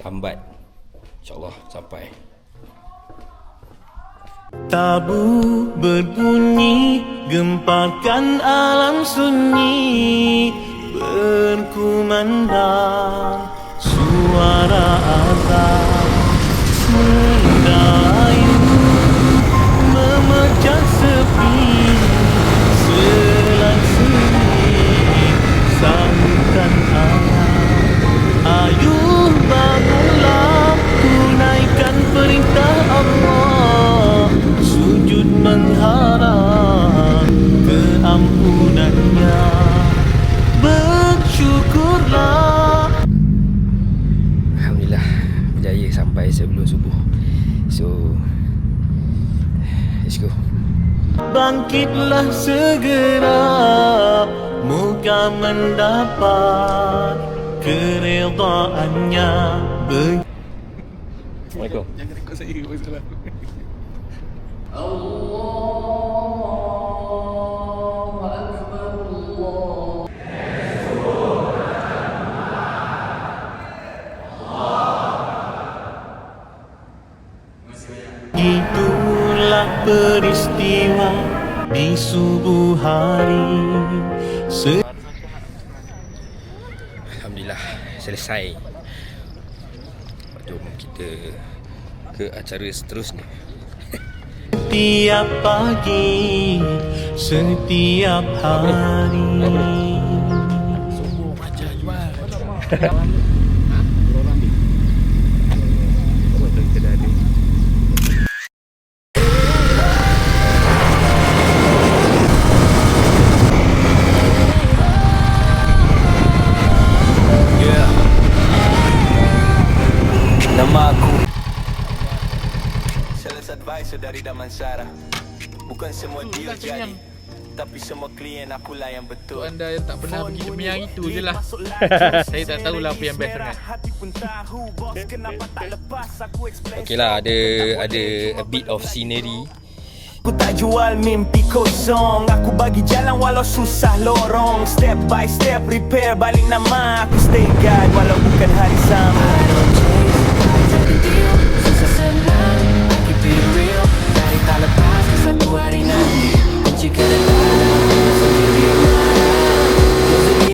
Lambat. InsyaAllah sampai. Tabu berbunyi, gemparkan alam sunyi, berkumandang suara azan mendayu, memecah sepi selang sunyi, sahutkan ayat. Ayuh bangunlah, tunaikan perintah Allah, sujud mengharap keampunannya, bersyukurlah. Alhamdulillah berjaya sampai sebelum subuh. So let's go. Bangkitlah segera, moga mendapat keredaannya. Assalamualaikum. Jangan ikut saya. Waalaikumsalam. Itulah peristiwa di subuh hari. Alhamdulillah selesai. Jom kita ke acara seterusnya. Setiap pagi, setiap hari. Subuh macam jual. Nama aku Sales advisor dari Damansara. Bukan semua deal jadi, tapi semua klien akulah yang betul. Untuk anda yang tak pernah pergi demi yang itu je lah. Saya tak tahulah apa yang best sangat. Okay lah, ada a bit of scenery. Aku tak jual mimpi kosong, aku bagi jalan walau susah lorong. Step by step repair balik nama aku, stay guide walau bukan hari sama.